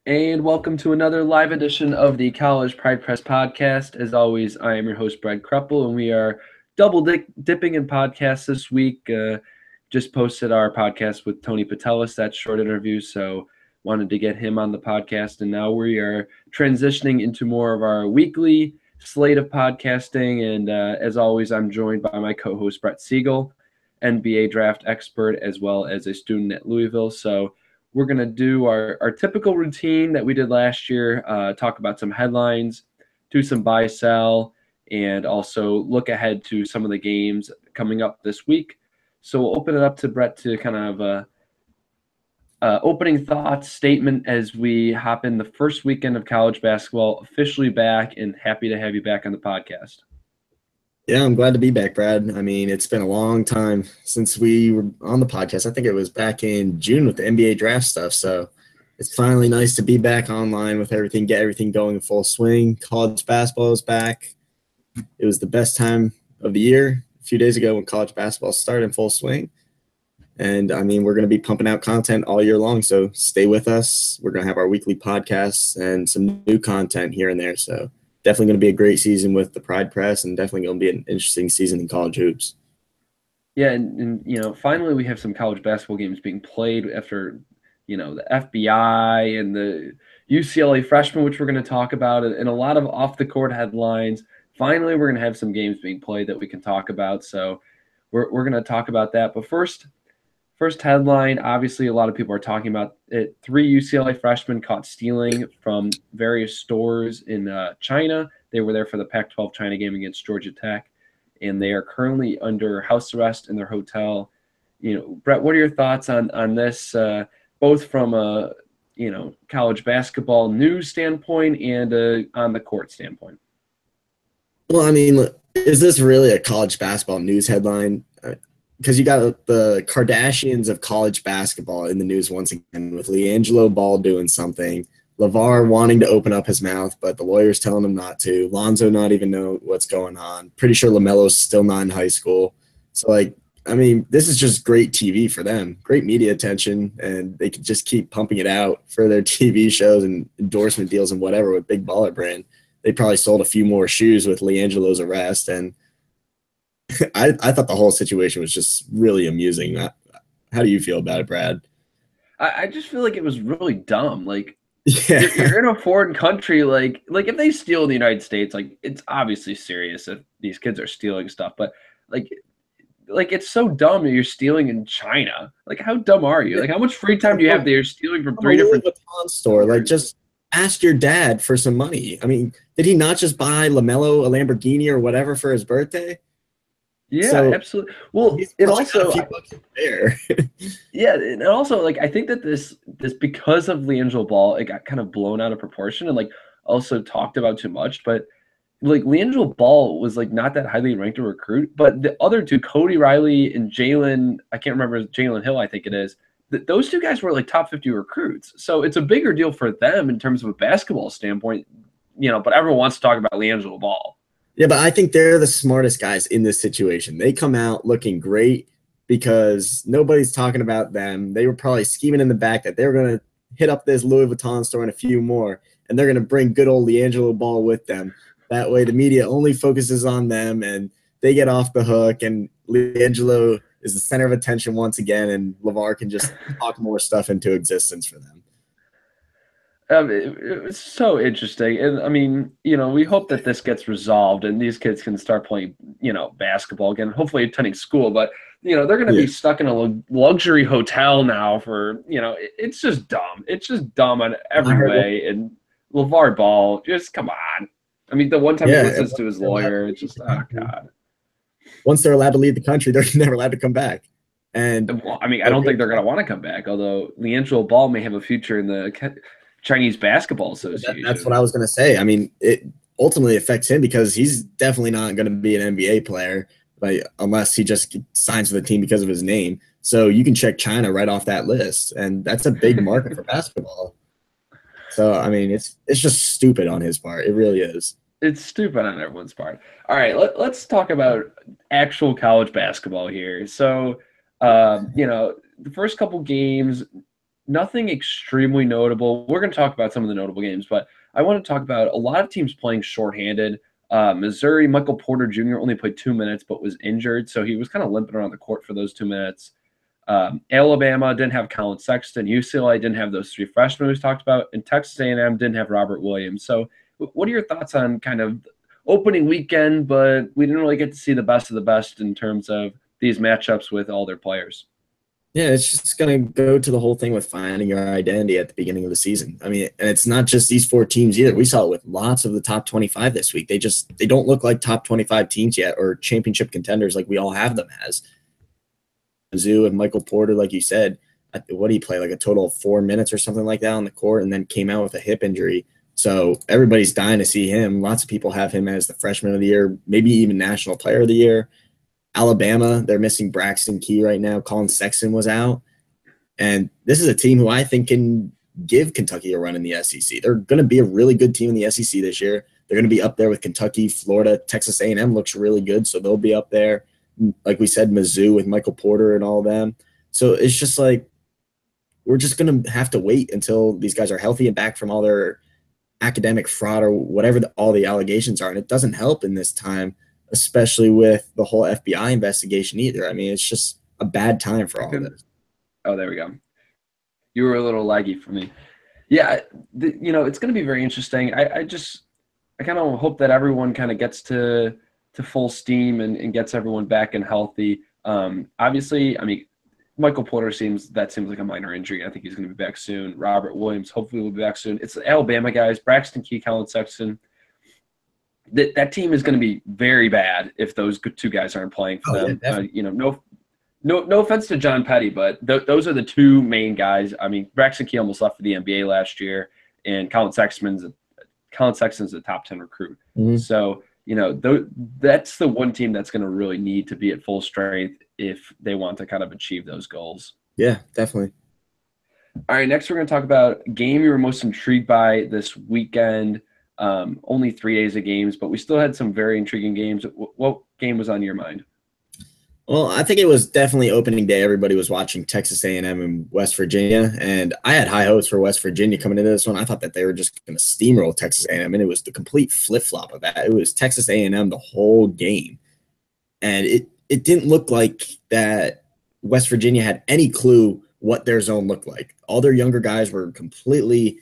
And welcome to another live edition of the College Pride Press podcast. As always, I am your host, Brad Kruppel, and we are dipping in podcasts this week. Just posted our podcast with Tony Patelis, that short interview, so wanted to get him on the podcast. And now we are transitioning into more of our weekly slate of podcasting. And as always, I'm joined by my co-host, Brett Siegel, NBA draft expert, as well as a student at Louisville. So we're going to do our typical routine that we did last year, talk about some headlines, do some buy sell, and also look ahead to some of the games coming up this week. So we'll open it up to Brett to kind of opening thoughts, statement as we hop in the first weekend of college basketball officially back, and happy to have you back on the podcast. Yeah, I'm glad to be back, Brad. I mean, it's been a long time since we were on the podcast. I think it was back in June with the NBA draft stuff. So it's finally nice to be back online with everything, get everything going in full swing. College basketball is back. It was the best time of the year a few days ago when college basketball started in full swing. And I mean, we're going to be pumping out content all year long. So stay with us. We're going to have our weekly podcasts and some new content here and there. So definitely going to be a great season with the Pride Press, and definitely going to be an interesting season in college hoops. Yeah, and finally we have some college basketball games being played after the FBI and the UCLA freshmen, which we're going to talk about, and a lot of off the court headlines. Finally, we're going to have some games being played that we can talk about. So we're going to talk about that. But first headline, obviously a lot of people are talking about it. 3 UCLA freshmen caught stealing from various stores in China. They were there for the Pac-12 China game against Georgia Tech, and they are currently under house arrest in their hotel. Brett, what are your thoughts on this, both from a college basketball news standpoint and on the court standpoint? Well, I mean, is this really a college basketball news headline? Because you got the Kardashians of college basketball in the news once again, with LiAngelo Ball doing something, LeVar wanting to open up his mouth, but the lawyer's telling him not to. Lonzo not even know what's going on. Pretty sure LaMelo's still not in high school. So, I mean, this is just great TV for them, great media attention, and they could just keep pumping it out for their TV shows and endorsement deals and whatever with Big Baller Brand. They probably sold a few more shoes with LiAngelo's arrest, and I thought the whole situation was just really amusing. How do you feel about it, Brad? I just feel like it was really dumb. Like, Yeah. you're in a foreign country, like if they steal in the United States, like it's obviously serious if these kids are stealing stuff, but like it's so dumb that you're stealing in China. Like, how dumb are you? Like, how much free time do you have that you're stealing from From a 3 Louis different Vuitton store, like, just ask your dad for some money. I mean, did he not just buy LaMelo a Lamborghini or whatever for his birthday? Yeah, So absolutely. Well, he's it probably got a also few bucks there. yeah, and also like I think that this because of LiAngelo Ball, it got kind of blown out of proportion and like also talked about too much, but like LiAngelo Ball was like not that highly ranked a recruit, but the other two, Cody Riley and Jalen, I can't remember, Jalen Hill, I think it is. Those two guys were like top 50 recruits. So it's a bigger deal for them in terms of a basketball standpoint, but everyone wants to talk about LiAngelo Ball. Yeah, but I think they're the smartest guys in this situation. They come out looking great because nobody's talking about them. They were probably scheming in the back that they were going to hit up this Louis Vuitton store and a few more, and they're going to bring good old LiAngelo Ball with them. That way the media only focuses on them and they get off the hook, and LiAngelo is the center of attention once again, and LeVar can just talk more stuff into existence for them. It's so interesting. And I mean, we hope that this gets resolved and these kids can start playing, basketball again, hopefully attending school. But, they're going to Yeah. be stuck in a luxury hotel now for, it's just dumb. It's just dumb on every way. And LeVar Ball, just come on. I mean, the one time he listens to his lawyer, it's just, oh, God. Once they're allowed to leave the country, they're never allowed to come back. And well, I mean, I don't think they're going to want to come back, although LiAngelo Ball may have a future in the Chinese Basketball Association. That's what I was going to say. I mean, it ultimately affects him because he's definitely not going to be an NBA player, unless he just signs for the team because of his name. So you can check China right off that list, and that's a big market for basketball. So, I mean, it's just stupid on his part. It really is. It's stupid on everyone's part. All right, let's talk about actual college basketball here. So, the first couple games, nothing extremely notable. We're going to talk about some of the notable games, but I want to talk about a lot of teams playing shorthanded. Missouri, Michael Porter Jr. only played 2 minutes but was injured, so he was kind of limping around the court for those 2 minutes. Alabama didn't have Colin Sexton. UCLA didn't have those three freshmen we talked about, and Texas A&M didn't have Robert Williams. So, what are your thoughts on kind of opening weekend? But we didn't really get to see the best of the best in terms of these matchups with all their players. Yeah, it's just going to go to the whole thing with finding your identity at the beginning of the season. I mean, and it's not just these four teams either. We saw it with lots of the top 25 this week. They don't look like top 25 teams yet or championship contenders like we all have them as. Mizzou and Michael Porter, like you said, what did he play? Like a total of 4 minutes or something like that on the court, and then came out with a hip injury. So everybody's dying to see him. Lots of people have him as the freshman of the year, maybe even national player of the year. Alabama, they're missing Braxton Key right now. Colin Sexton was out. And this is a team who I think can give Kentucky a run in the SEC. They're going to be a really good team in the SEC this year. They're going to be up there with Kentucky, Florida. Texas A&M looks really good, so they'll be up there. Like we said, Mizzou with Michael Porter and all of them. So it's just like we're just going to have to wait until these guys are healthy and back from all their academic fraud or whatever all the allegations are. And it doesn't help in this time, especially with the whole FBI investigation either. I mean, it's just a bad time for all of this. Oh, there we go. You were a little laggy for me. Yeah, it's going to be very interesting. I kind of hope that everyone kind of gets to full steam and gets everyone back and healthy. Obviously, I mean, Michael Porter seems like a minor injury. I think he's going to be back soon. Robert Williams hopefully will be back soon. It's the Alabama guys, Braxton Key, Colin Sexton. That team is going to be very bad if those two guys aren't playing for them. No offense to John Petty, but those are the two main guys. I mean, Braxton Key almost left for the NBA last year, and Colin Sexton's a top 10 recruit. Mm-hmm. So, that's the one team that's going to really need to be at full strength if they want to kind of achieve those goals. Yeah, definitely. All right, next we're going to talk about a game you were most intrigued by this weekend. Only 3 days of games, but we still had some very intriguing games. What game was on your mind? Well, I think it was definitely opening day. Everybody was watching Texas A&M and West Virginia, and I had high hopes for West Virginia coming into this one. I thought that they were just going to steamroll Texas A&M, and it was the complete flip-flop of that. It was Texas A&M the whole game, and it didn't look like that West Virginia had any clue what their zone looked like. All their younger guys were completely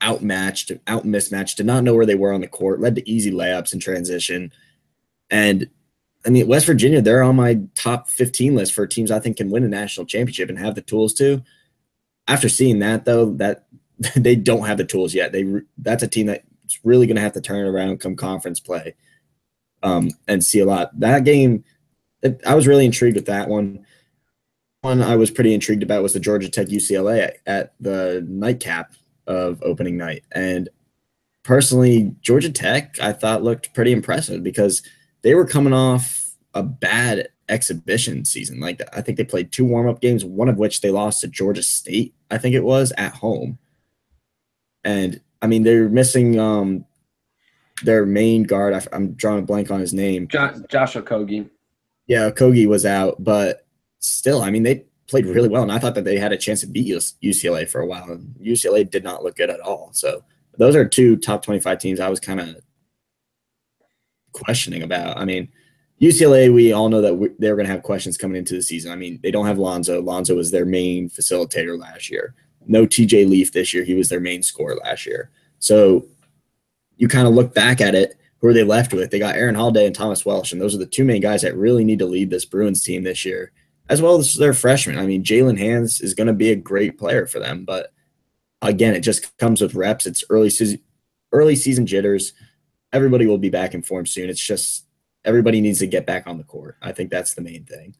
outmatched, mismatched, did not know where they were on the court, led to easy layups in transition, and I mean, West Virginia, they're on my top 15 list for teams I think can win a national championship and have the tools to. After seeing that, though, that they don't have the tools yet. That's a team that's really going to have to turn around come conference play and see a lot. That game, I was really intrigued with that one. One I was pretty intrigued about was the Georgia Tech UCLA at the nightcap of opening night. And personally, Georgia Tech, I thought looked pretty impressive because they were coming off a bad exhibition season. Like, I think they played 2 warm-up games, one of which they lost to Georgia State, I think it was, at home. And, I mean, they're missing their main guard. I'm drawing a blank on his name. Josh Okogie. Yeah, Okogie was out, but still, I mean, they played really well, and I thought that they had a chance to beat UCLA for a while, and UCLA did not look good at all. So those are 2 top 25 teams I was kind of questioning about. I mean, UCLA, we all know that they're going to have questions coming into the season. I mean, they don't have Lonzo. Lonzo was their main facilitator last year. No TJ Leaf this year. He was their main scorer last year. So you kind of look back at it, who are they left with? They got Aaron Holiday and Thomas Welsh, and those are the 2 main guys that really need to lead this Bruins team this year, as well as their freshmen. I mean, Jalen Hands is going to be a great player for them, but again, it just comes with reps. It's early season jitters. Everybody will be back in form soon. It's just everybody needs to get back on the court. I think that's the main thing.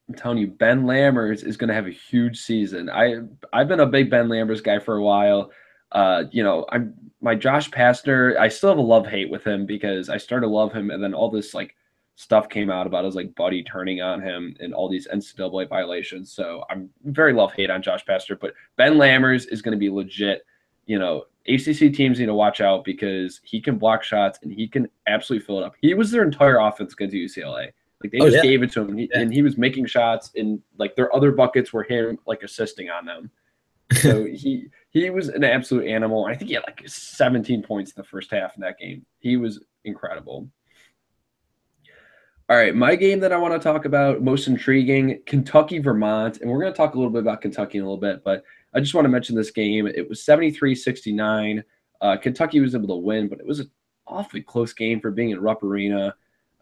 I'm telling you, Ben Lammers is going to have a huge season. I've been a big Ben Lammers guy for a while. I'm my Josh Pastner. I still have a love-hate with him because I started to love him, and then all this stuff came out about his buddy turning on him and all these NCAA violations. So I'm very love-hate on Josh Pastner, but Ben Lammers is going to be legit. ACC teams need to watch out because he can block shots and he can absolutely fill it up. He was their entire offense against UCLA. Like they Oh just yeah, gave it to him, and he was making shots, and like their other buckets were him like assisting on them. So he was an absolute animal. I think he had like 17 points in the first half in that game. He was incredible. All right, my game that I want to talk about, most intriguing, Kentucky, Vermont. And we're going to talk a little bit about Kentucky in a little bit, but I just want to mention this game. It was 73-69. Kentucky was able to win, but it was an awfully close game for being in Rupp Arena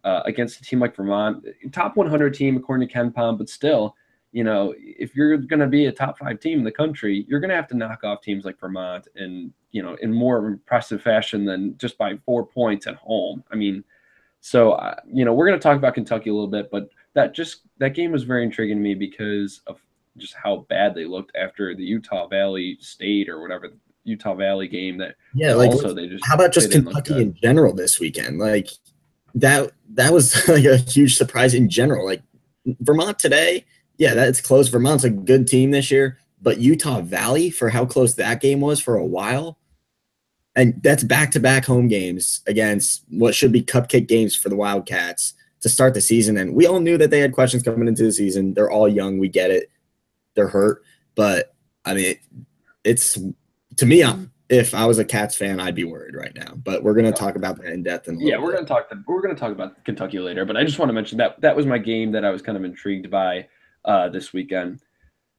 against a team like Vermont. Top 100 team, according to KenPom, but still, if you're going to be a top 5 team in the country, you're going to have to knock off teams like Vermont and, in more impressive fashion than just by 4 points at home. I mean, so, we're going to talk about Kentucky a little bit, but that game was very intriguing to me because of just how bad they looked after the Utah Valley State or whatever Utah Valley game. That yeah. Like, also how about they just didn't look Kentucky good. in general this weekend? Like that was like a huge surprise in general. Like Vermont today, yeah, that's close. Vermont's a good team this year, but Utah Valley, for how close that game was for a while, and that's back-to-back home games against what should be cupcake games for the Wildcats to start the season. And we all knew that they had questions coming into the season. They're all young. We get it. They're hurt. But, I mean, it's – to me, if I was a Cats fan, I'd be worried right now. But we're going to talk about that in depth in a little bit. We're going to talk about Kentucky later. But I just want to mention that was my game that I was kind of intrigued by this weekend.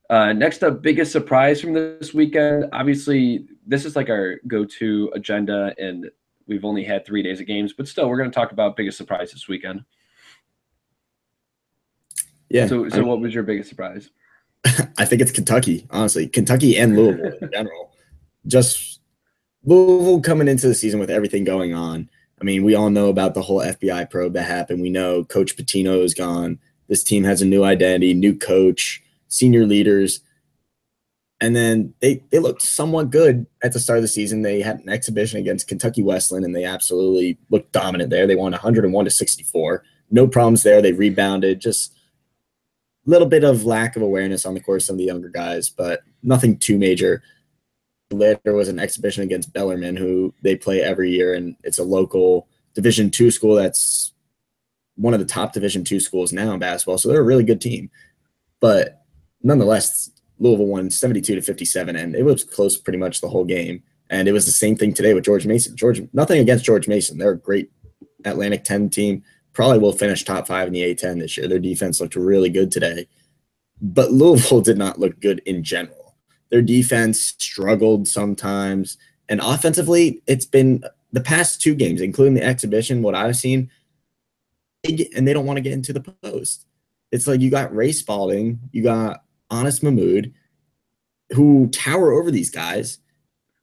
Next up, biggest surprise from this weekend. Obviously, this is like our go-to agenda, and we've only had 3 days of games, but still, we're going to talk about biggest surprise this weekend. Yeah. So what was your biggest surprise? I think it's Kentucky, honestly. Kentucky and Louisville in general. Just Louisville coming into the season with everything going on. I mean, we all know about the whole FBI probe that happened. We know Coach Pitino is gone. This team has a new identity, new coach, senior leaders. And then they looked somewhat good at the start of the season. They had an exhibition against Kentucky Westland, and they absolutely looked dominant there. They won 101-64. No problems there. They rebounded. Just a little bit of lack of awareness on the court, some of the younger guys, but nothing too major. Later was an exhibition against Bellarmine, who they play every year, and it's a local Division II school that's one of the top Division II schools now in basketball. So they're a really good team. But nonetheless, Louisville won 72-57, and it was close pretty much the whole game. And it was the same thing today with George Mason. Nothing against George Mason. They're a great Atlantic 10 team. Probably will finish top 5 in the A10 this year. Their defense looked really good today. But Louisville did not look good in general. Their defense struggled sometimes. And offensively, it's been the past 2 games, including the exhibition, what I've seen, and they don't want to get into the post. It's like you got Ray Spalding, you got Honest Mahmoud, who tower over these guys,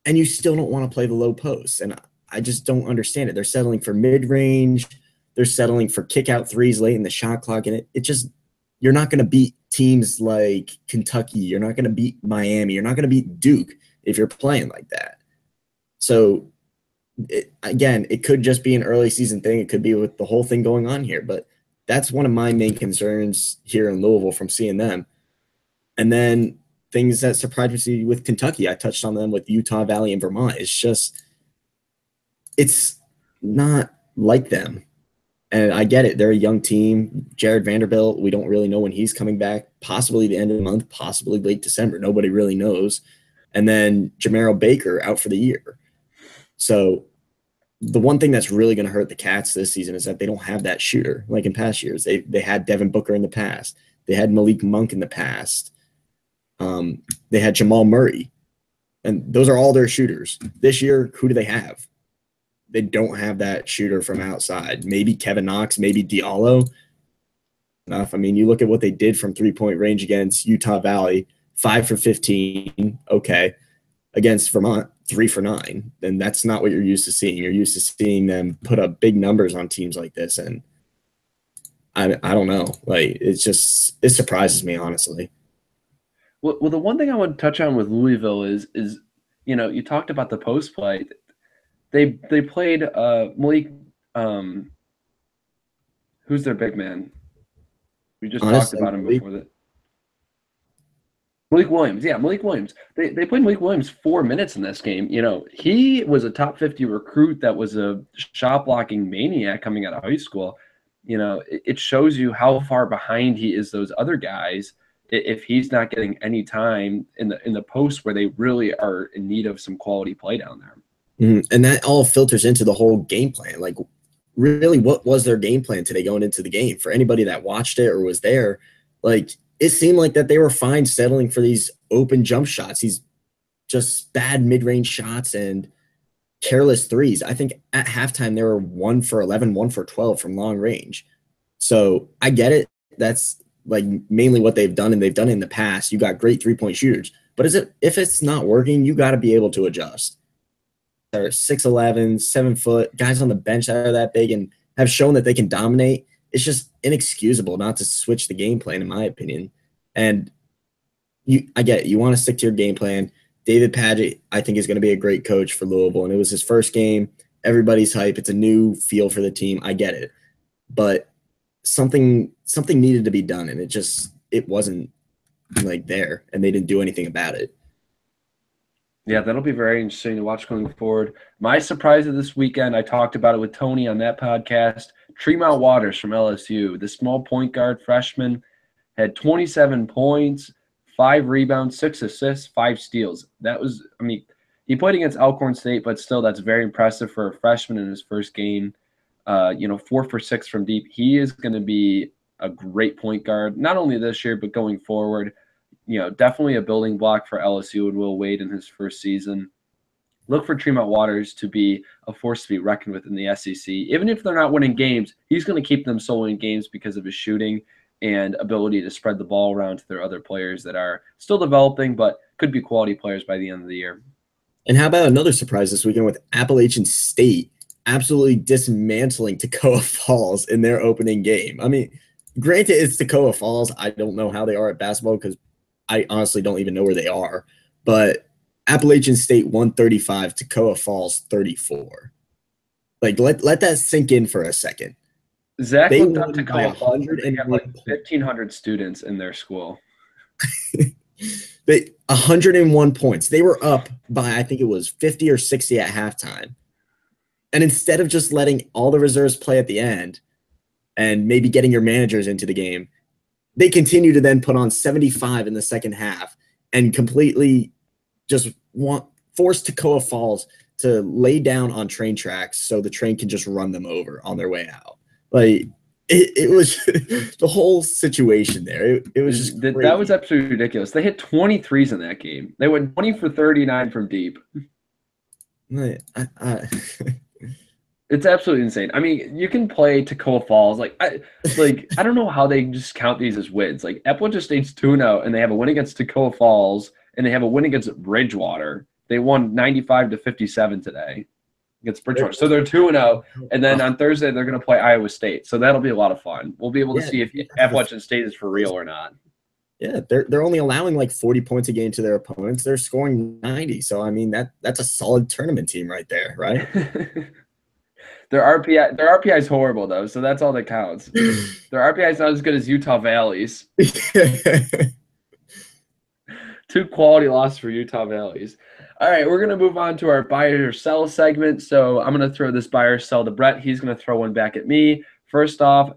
and you still don't want to play the low posts. And I just don't understand it. They're settling for mid-range. They're settling for kick-out threes late in the shot clock. And it just – you're not going to beat teams like Kentucky. You're not going to beat Miami. You're not going to beat Duke if you're playing like that. So, again, it could just be an early season thing. It could be with the whole thing going on here. But that's one of my main concerns here in Louisville from seeing them. And then things that surprised me with Kentucky, I touched on them with Utah Valley and Vermont. It's not like them. And I get it. They're a young team. Jared Vanderbilt, we don't really know when he's coming back. Possibly the end of the month, possibly late December. Nobody really knows. And then Jamero Baker out for the year. So the one thing that's really going to hurt the Cats this season is that they don't have that shooter like in past years. They had Devin Booker in the past. They had Malik Monk in the past. They had Jamal Murray, and those are all their shooters. This year, who do they have? They don't have that shooter from outside. Maybe Kevin Knox, maybe Diallo. Enough. I mean, you look at what they did from three-point range against Utah Valley, 5 for 15. Okay. Against Vermont, 3 for 9. And that's not what you're used to seeing. You're used to seeing them put up big numbers on teams like this. And I don't know. Like, it surprises me, honestly. Well, the one thing I want to touch on with Louisville is you talked about the post play. They played Malik. Who's their big man? We just talked about him before that. Malik Williams. Yeah, Malik Williams. They played Malik Williams 4 minutes in this game. He was a top 50 recruit that was a shot blocking maniac coming out of high school. it shows you how far behind he is those other guys if he's not getting any time in the post where they really are in need of some quality play down there. And that all filters into the whole game plan. Like, really, what was their game plan today going into the game? For anybody that watched it or was there, like, it seemed like that they were fine settling for these open jump shots, these just bad mid-range shots and careless threes. I think at halftime they were 1 for 11, 1 for 12 from long range. So I get it. That's like mainly what they've done, and they've done it in the past. You got great three-point shooters, but if it's not working, you got to be able to adjust. They're 6'11", 7 foot guys on the bench that are that big and have shown that they can dominate. It's just inexcusable not to switch the game plan, in my opinion. And I get it. You want to stick to your game plan. David Padgett, I think, is going to be a great coach for Louisville, and it was his first game. Everybody's hype. It's a new feel for the team. I get it, but something needed to be done, and it wasn't like there, and they didn't do anything about it. Yeah, that'll be very interesting to watch going forward. My surprise of this weekend, I talked about it with Tony on that podcast. Tremont Waters from LSU, the small point guard freshman, had 27 points, 5 rebounds, 6 assists, 5 steals. That was, he played against Alcorn State, but still, that's very impressive for a freshman in his first game. 4 for 6 from deep. He is going to be a great point guard, not only this year, but going forward. Definitely a building block for LSU and Will Wade in his first season. Look for Tremont Waters to be a force to be reckoned with in the SEC. Even if they're not winning games, he's going to keep them so in games because of his shooting and ability to spread the ball around to their other players that are still developing, but could be quality players by the end of the year. And how about another surprise this weekend with Appalachian State absolutely dismantling Toccoa Falls in their opening game? Granted, it's Toccoa Falls. I don't know how they are at basketball because I honestly don't even know where they are. But Appalachian State 135, Toccoa Falls 34. Like, let that sink in for a second. Zach looked up Toccoa Falls. They have like 1,500 students in their school. 101 points. They were up by, I think it was 50 or 60 at halftime. And instead of just letting all the reserves play at the end and maybe getting your managers into the game, they continue to then put on 75 in the second half and completely just force Toccoa Falls to lay down on train tracks so the train can just run them over on their way out. Like, it was the whole situation there. It was just crazy. That was absolutely ridiculous. They hit 23s in that game. They went 20 for 39 from deep. It's absolutely insane. You can play Toccoa Falls. I don't know how they just count these as wins. Like, Appalachian State's 2-0, and they have a win against Toccoa Falls, and they have a win against Bridgewater. They won 95-57 today against Bridgewater. So they're 2-0, and then on Thursday they're going to play Iowa State. So that'll be a lot of fun. We'll be able to see if Appalachian State is for real or not. Yeah, they're only allowing like 40 points a game to their opponents. They're scoring 90. So that's a solid tournament team right there, right? Their RPI is horrible though, so that's all that counts. Their RPI is not as good as Utah Valley's. 2 quality losses for Utah Valley's. All right, we're going to move on to our buy or sell segment. So I'm going to throw this buy or sell to Brett. He's going to throw one back at me. First off,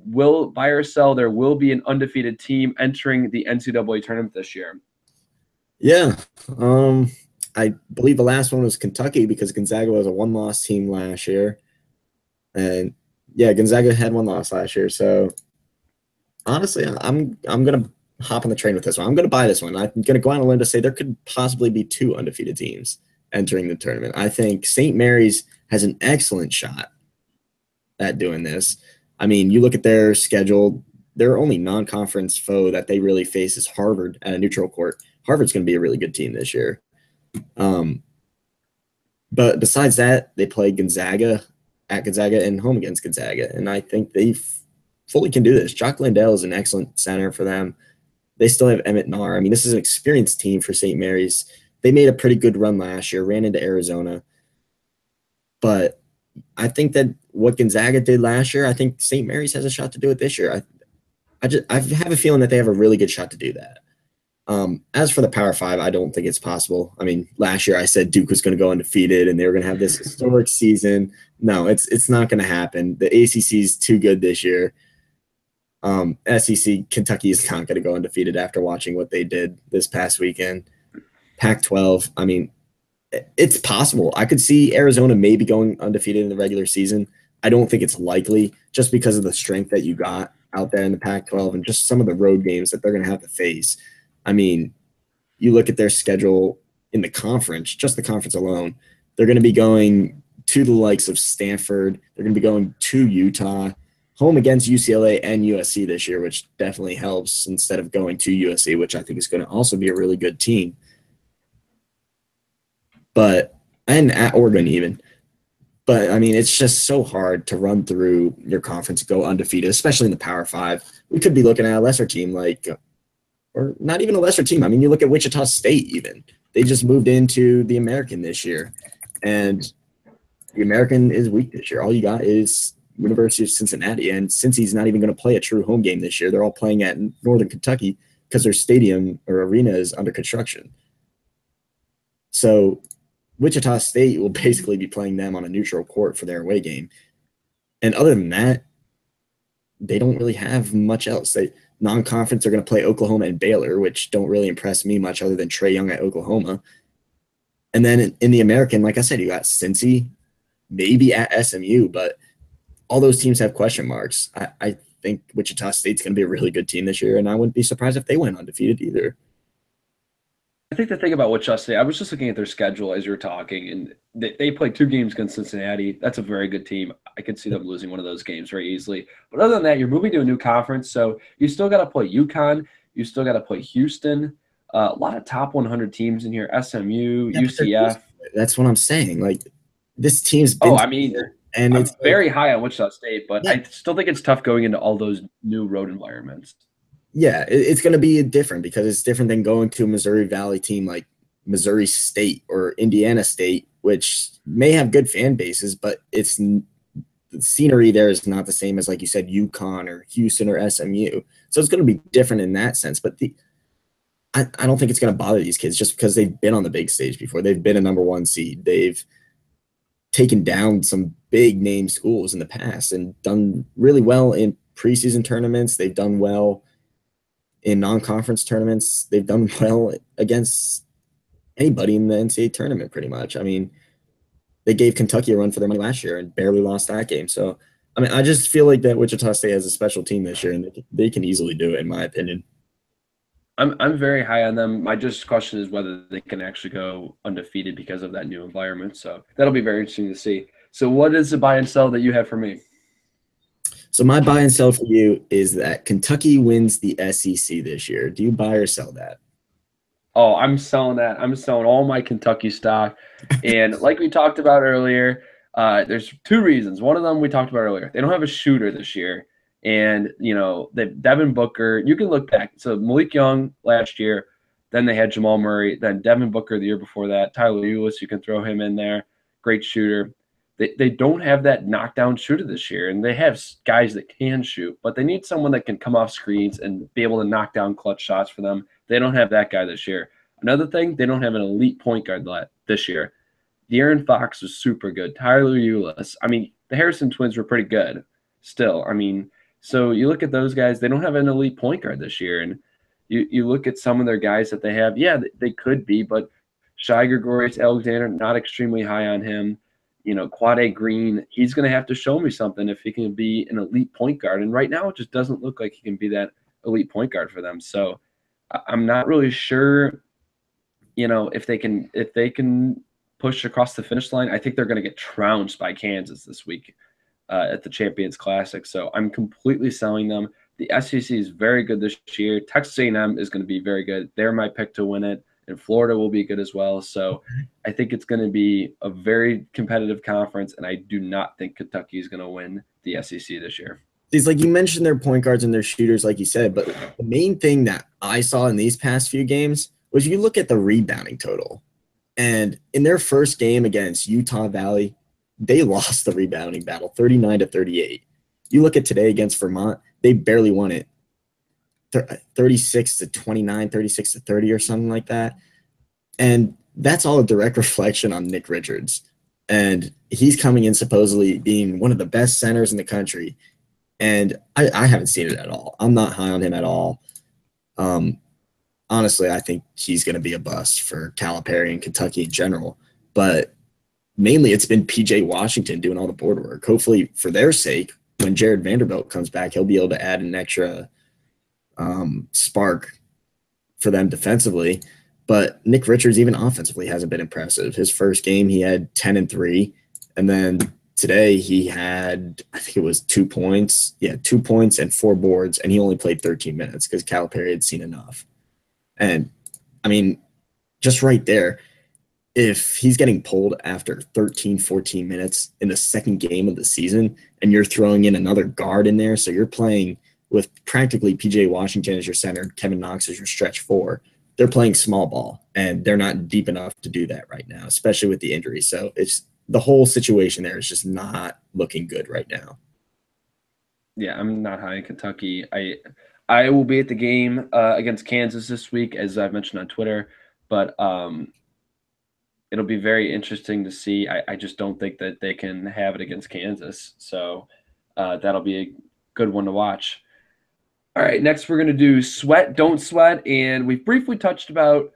will buy or sell, there will be an undefeated team entering the NCAA tournament this year. Yeah. I believe the last one was Kentucky because Gonzaga was a 1-loss team last year. And yeah, Gonzaga had 1 loss last year. So honestly, I'm going to hop on the train with this one. I'm going to buy this one. I'm going to go on a limb to say there could possibly be 2 undefeated teams entering the tournament. I think St. Mary's has an excellent shot at doing this. You look at their schedule, their only non-conference foe that they really face is Harvard at a neutral court. Harvard's going to be a really good team this year. But besides that, they play Gonzaga at Gonzaga and home against Gonzaga. And I think they fully can do this. Jock Landale is an excellent center for them. They still have Emmett Narr. This is an experienced team for St. Mary's. They made a pretty good run last year, ran into Arizona. But I think that what Gonzaga did last year, I think St. Mary's has a shot to do it this year. I have a feeling that they have a really good shot to do that. As for the Power Five, I don't think it's possible. I mean, last year I said Duke was going to go undefeated and they were going to have this historic season. No, it's not going to happen. The ACC is too good this year. SEC, Kentucky is not going to go undefeated after watching what they did this past weekend. Pac-12, I mean, it's possible. I could see Arizona maybe going undefeated in the regular season. I don't think it's likely just because of the strength that you got out there in the Pac-12 and just some of the road games that they're going to have to face. I mean, you look at their schedule in the conference, just the conference alone, they're going to be going to the likes of Stanford. They're going to be going to Utah, home against UCLA and USC this year, which definitely helps instead of going to USC, which I think is going to also be a really good team. But, and at Oregon even. But, I mean, it's just so hard to run through your conference and go undefeated, especially in the Power Five. We could be looking at a lesser team like, or not even a lesser team. I mean, you look at Wichita State even. They just moved into the American this year. And the American is weak this year. All you got is University of Cincinnati. And Cincy's not even going to play a true home game this year. They're all playing at Northern Kentucky because their stadium or arena is under construction. So Wichita State will basically be playing them on a neutral court for their away game. And other than that, they don't really have much else. Non-conference are going to play Oklahoma and Baylor, which don't really impress me much other than Trae Young at Oklahoma. And then in the American, like I said, you got Cincy, maybe at SMU, but all those teams have question marks. I think Wichita State's going to be a really good team this year, and I wouldn't be surprised if they went undefeated either. I think the thing about Wichita State, I was just looking at their schedule as you were talking, and they played 2 games against Cincinnati. That's a very good team. I could see them losing one of those games very easily. But other than that, you're moving to a new conference, so you still got to play UConn. You still got to play Houston. A lot of top 100 teams in here, SMU, UCF. That's what I'm saying. Like, this team's been I mean, and I'm it's very high on Wichita State, but yeah. I still think it's tough going into all those new road environments. Yeah, it's going to be different because it's different than going to a Missouri Valley team like Missouri State or Indiana State, which may have good fan bases, but the scenery there is not the same as, like you said, UConn or Houston or SMU. So it's going to be different in that sense. But I don't think it's going to bother these kids just because they've been on the big stage before. They've been a number 1 seed. They've taken down some big name schools in the past and done really well in preseason tournaments. They've done well in non-conference tournaments. They've done well against anybody in the NCAA tournament pretty much. I mean, they gave Kentucky a run for their money last year and barely lost that game. So, I mean, I just feel like that Wichita State has a special team this year, and they can easily do it, in my opinion. I'm very high on them. My just question is whether they can actually go undefeated because of that new environment. So that'll be very interesting to see. So what is the buy and sell that you have for me? So my buy and sell for you is that Kentucky wins the SEC this year. Do you buy or sell that? Oh, I'm selling that. I'm selling all my Kentucky stock. And like we talked about earlier, there's 2 reasons. One of them we talked about earlier. They don't have a shooter this year. And, you know, Devin Booker, you can look back. So Malik Young last year, then they had Jamal Murray, then Devin Booker the year before that. Tyler Ulis, you can throw him in there. Great shooter. They don't have that knockdown shooter this year, and they have guys that can shoot, but they need someone that can come off screens and be able to knock down clutch shots for them. They don't have that guy this year. Another thing, they don't have an elite point guard this year. De'Aaron Fox was super good. Tyler Ulis. I mean, the Harrison twins were pretty good still. I mean, so you look at those guys, they don't have an elite point guard this year. And you look at some of their guys that they have, yeah, they could be, but Shai Gilgeous-Alexander, not extremely high on him. You know, Quade Green, he's going to have to show me something if he can be an elite point guard. And right now it just doesn't look like he can be that elite point guard for them. So I'm not really sure, you know, if they can push across the finish line. I think they're going to get trounced by Kansas this week at the Champions Classic. So I'm completely selling them. The SEC is very good this year. Texas A&M is going to be very good. They're my pick to win it. And Florida will be good as well. So I think it's going to be a very competitive conference, and I do not think Kentucky is going to win the SEC this year. It's like you mentioned their point guards and their shooters, like you said, but the main thing that I saw in these past few games was you look at the rebounding total. And in their first game against Utah Valley, they lost the rebounding battle 39-38. You look at today against Vermont, they barely won it. 36 to 29, 36 to 30 or something like that. And that's all a direct reflection on Nick Richards. And he's coming in supposedly being one of the best centers in the country. And I haven't seen it at all. I'm not high on him at all. Honestly, I think he's going to be a bust for Calipari and Kentucky in general. But mainly it's been PJ Washington doing all the board work. Hopefully, for their sake, when Jared Vanderbilt comes back, he'll be able to add an extra spark for them defensively. But Nick Richards, even offensively, hasn't been impressive. His first game, he had 10 and 3. And then today he had, I think it was 2 points. Yeah, 2 points and 4 boards. And he only played 13 minutes because Calipari had seen enough. And, I mean, just right there, if he's getting pulled after 13, 14 minutes in the second game of the season and you're throwing in another guard in there, so you're playing with practically PJ Washington as your center, Kevin Knox as your stretch 4, they're playing small ball, and they're not deep enough to do that right now, especially with the injury. So it's the whole situation there is just not looking good right now. Yeah, I'm not high in Kentucky. I will be at the game against Kansas this week, as I've mentioned on Twitter, but it'll be very interesting to see. I just don't think that they can have it against Kansas, so that'll be a good one to watch. All right, next we're going to do sweat, don't sweat, and we've briefly touched about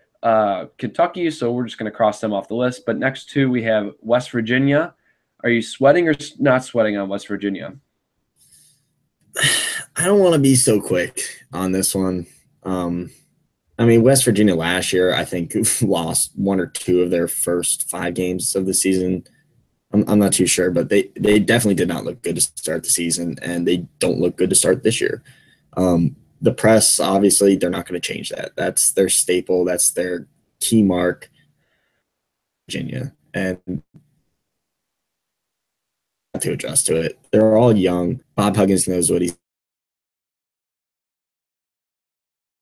Kentucky, so we're just going to cross them off the list. But next two, we have West Virginia. Are you sweating or not sweating on West Virginia? I don't want to be so quick on this one. I mean, West Virginia last year, I think, lost 1 or 2 of their first 5 games of the season. I'm not too sure, but they definitely did not look good to start the season, and they don't look good to start this year. The press, obviously, they're not going to change that. That's their staple. That's their key mark, Virginia, and to adjust to it. They're all young. Bob Huggins knows what he's.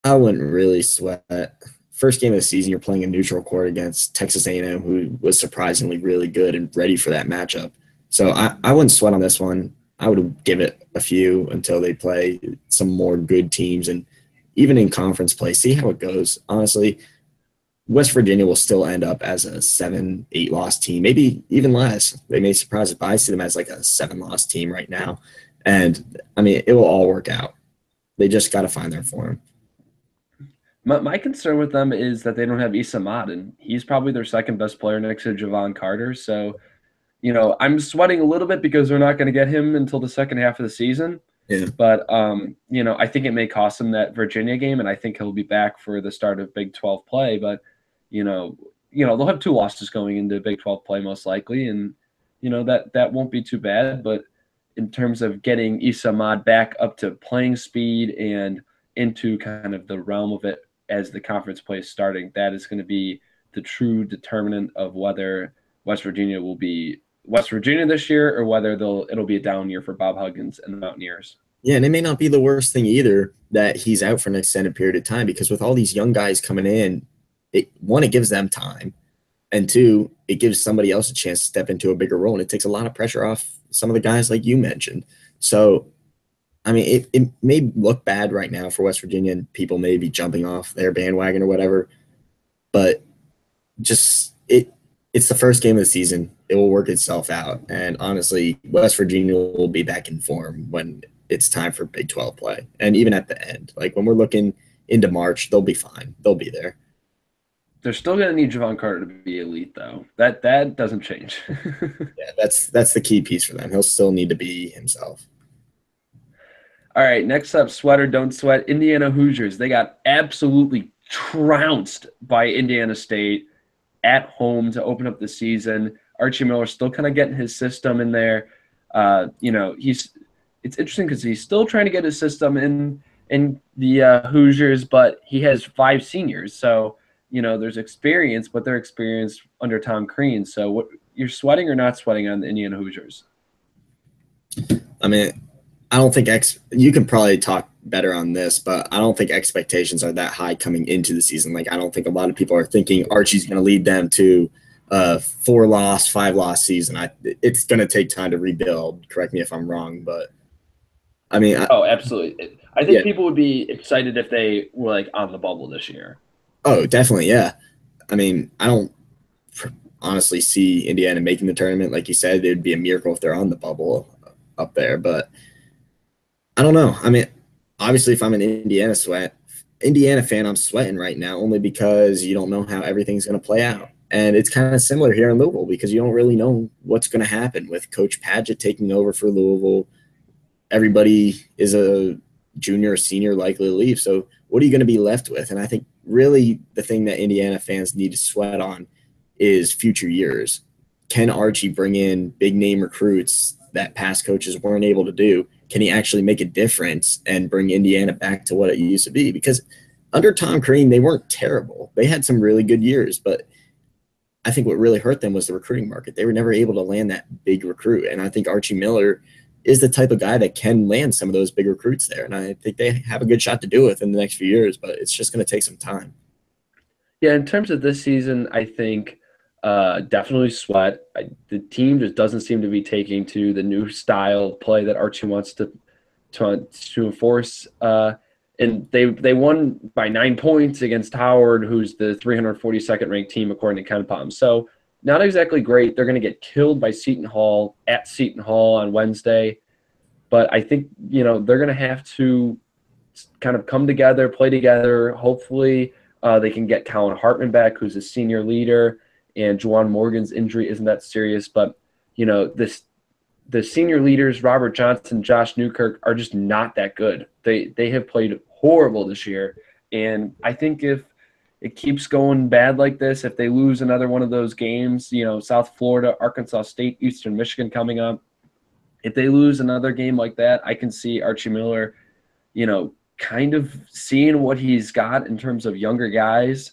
I wouldn't really sweat. First game of the season, you're playing a neutral court against Texas A&M, who was surprisingly really good and ready for that matchup. So I wouldn't sweat on this one. I would give it a few until they play some more good teams, and even in conference play, see how it goes. Honestly, West Virginia will still end up as a 7-8 loss team, maybe even less. They may surprise us, but I see them as like a 7-loss team right now. And I mean, it will all work out. They just got to find their form. My concern with them is that they don't have Issa Mott, and he's probably their second best player next to Javon Carter. So, I'm sweating a little bit because they're not going to get him until the second half of the season. Yeah. But, I think it may cost him that Virginia game, and I think he'll be back for the start of Big 12 play. But, they'll have 2 losses going into Big 12 play most likely, and, that won't be too bad. But in terms of getting Issa Mott back up to playing speed and into kind of the realm of it as the conference play is starting, that is going to be the true determinant of whether West Virginia will be West Virginia this year or whether it'll be a down year for Bob Huggins and the Mountaineers. Yeah, and it may not be the worst thing either that he's out for an extended period of time, because with all these young guys coming in, it gives them time, and 2, it gives somebody else a chance to step into a bigger role, and it takes a lot of pressure off some of the guys like you mentioned. So, I mean, it may look bad right now for West Virginia, and people may be jumping off their bandwagon or whatever, but just it's the first game of the season. It will work itself out, and honestly, West Virginia will be back in form when it's time for Big 12 play, and even at the end, like when we're looking into March, they'll be fine. They'll be there. They're still going to need Javon Carter to be elite, though. That doesn't change. Yeah, that's the key piece for them. He'll still need to be himself. All right, next up, sweat or don't sweat, Indiana Hoosiers. They got absolutely trounced by Indiana State at home to open up the season. Archie Miller still kind of getting his system in there. It's interesting because he's still trying to get his system in the Hoosiers, but he has 5 seniors. So, there's experience, but they're experienced under Tom Crean. So you're sweating or not sweating on the Indiana Hoosiers? I mean, I don't think you can probably talk better on this, but I don't think expectations are that high coming into the season. Like, I don't think a lot of people are thinking Archie's going to lead them to a 4-loss, 5-loss season. It's going to take time to rebuild. Correct me if I'm wrong, but I mean, absolutely. I think Yeah. people would be excited if they were like on the bubble this year. Oh, definitely. Yeah. I mean, I don't honestly see Indiana making the tournament. Like you said, it would be a miracle if they're on the bubble up there. But I don't know. I mean, obviously, if I'm an Indiana fan, I'm sweating right now only because you don't know how everything's going to play out. And it's kind of similar here in Louisville because you don't really know what's going to happen with Coach Padgett taking over for Louisville. Everybody is a junior or senior likely to leave. So what are you going to be left with? And I think really the thing that Indiana fans need to sweat on is future years. Can Archie bring in big name recruits that past coaches weren't able to do? Can he actually make a difference and bring Indiana back to what it used to be? Because under Tom Crean, they weren't terrible. They had some really good years, but I think what really hurt them was the recruiting market. They were never able to land that big recruit. And I think Archie Miller is the type of guy that can land some of those big recruits there. And I think they have a good shot to do it in the next few years, but it's just going to take some time. Yeah, in terms of this season, I think definitely Sweat. The team just doesn't seem to be taking to the new style of play that Archie wants to enforce. And they won by 9 points against Howard, who's the 342nd ranked team according to KenPom. So not exactly great. They're going to get killed by Seton Hall at Seton Hall on Wednesday. But I think, they're going to have to kind of come together, play together. Hopefully they can get Colin Hartman back, who's a senior leader, and Juwan Morgan's injury isn't that serious. But, the senior leaders, Robert Johnson, Josh Newkirk, are just not that good. They have played horrible this year. And I think if it keeps going bad like this, if they lose another one of those games, South Florida, Arkansas State, Eastern Michigan coming up, if they lose another game like that, I can see Archie Miller, kind of seeing what he's got in terms of younger guys.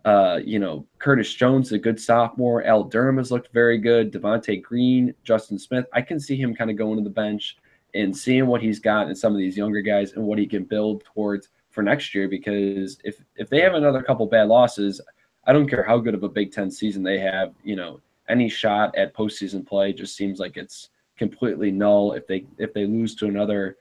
Curtis Jones, a good sophomore. Al Durham has looked very good. Devontae Green, Justin Smith. I can see him kind of going to the bench and seeing what he's got in some of these younger guys and what he can build towards for next year. Because if they have another couple bad losses, I don't care how good of a Big Ten season they have. Any shot at postseason play just seems like it's completely null if they lose to another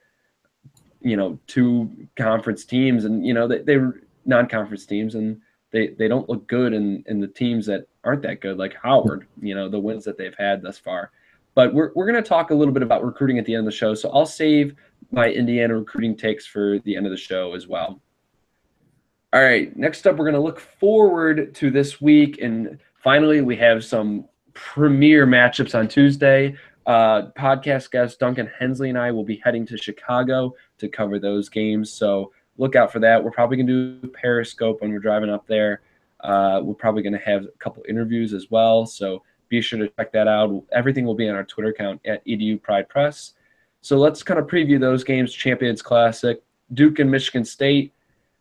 two conference teams, and they're non-conference teams, and they don't look good in the teams that aren't that good, like Howard, the wins that they've had thus far. But we're going to talk a little bit about recruiting at the end of the show, so I'll save my Indiana recruiting takes for the end of the show as well. All right, next up, we're going to look forward to this week, and finally we have some premier matchups on Tuesday. Podcast guest Duncan Hensley and I will be heading to Chicago to cover those games, so look out for that. We're probably going to do Periscope when we're driving up there. We're probably going to have a couple interviews as well, so be sure to check that out. Everything will be on our Twitter account at EDU Pride Press. So let's kind of preview those games. Champions Classic, Duke and Michigan State,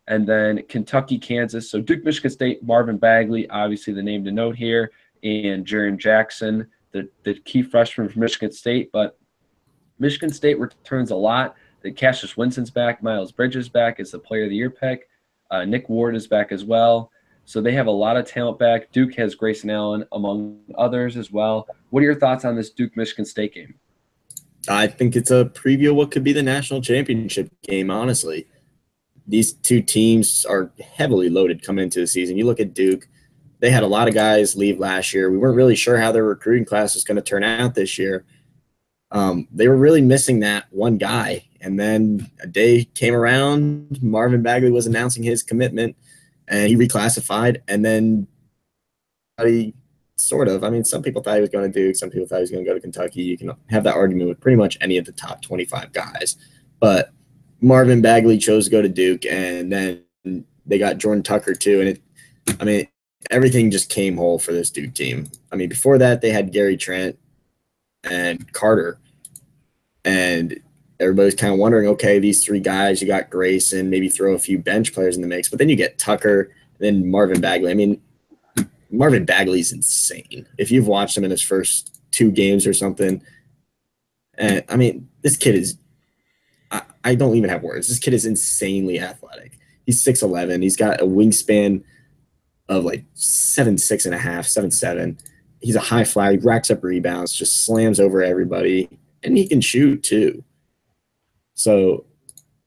and then Kentucky, Kansas. So Duke, Michigan State, Marvin Bagley, obviously the name to note here, and Jaren Jackson, the key freshman from Michigan State. But Michigan State returns a lot. Cassius Winston's back. Miles Bridges back as the Player of the Year pick. Nick Ward is back as well. So they have a lot of talent back. Duke has Grayson Allen, among others, as well. What are your thoughts on this Duke-Michigan State game? I think it's a preview of what could be the national championship game, honestly. These two teams are heavily loaded coming into the season. You look at Duke, they had a lot of guys leave last year. We weren't really sure how their recruiting class was going to turn out this year. They were really missing that one guy. And then a day came around, Marvin Bagley was announcing his commitment, and he reclassified. And then some people thought he was going to Duke. Some people thought he was going to go to Kentucky. You can have that argument with pretty much any of the top 25 guys. But Marvin Bagley chose to go to Duke, and then they got Jordan Tucker too. And everything just came whole for this Duke team. Before that, they had Gary Trent and Carter. And everybody's kind of wondering, okay, these three guys, you got Grayson, maybe throw a few bench players in the mix. But then you get Tucker, then Marvin Bagley. Marvin Bagley's insane. If you've watched him in his first two games or something, this kid is – I don't even have words. This kid is insanely athletic. He's 6'11". He's got a wingspan of like 7'6 and a half, 7'7". He's a high flyer. He racks up rebounds, just slams over everybody, and he can shoot too. So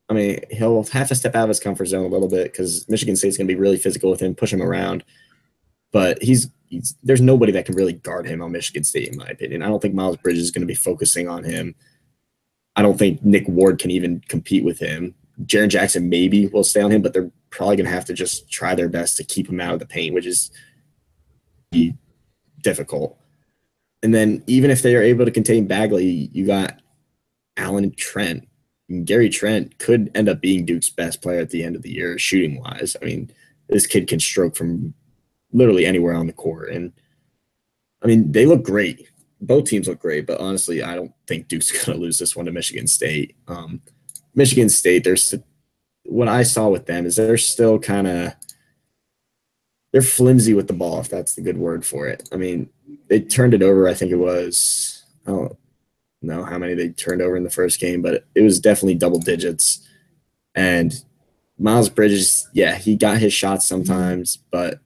I mean, he'll have to step out of his comfort zone a little bit because Michigan State's going to be really physical with him, push him around. But there's nobody that can really guard him on Michigan State, in my opinion. I don't think Miles Bridges is going to be focusing on him. I don't think Nick Ward can even compete with him. Jaren Jackson maybe will stay on him, but they're probably going to have to just try their best to keep him out of the paint, which is difficult. And then even if they are able to contain Bagley, you got Allen Trent. And Gary Trent could end up being Duke's best player at the end of the year, shooting wise. I mean, this kid can stroke from literally anywhere on the court. And I mean, they look great. Both teams look great, but honestly, I don't think Duke's going to lose this one to Michigan State. Michigan State, what I saw with them is they're still they're flimsy with the ball, if that's the good word for it. I mean, they turned it over. I think it was, I don't know how many they turned over in the first game, but it was definitely double digits. And Miles Bridges, yeah, he got his shots sometimes, but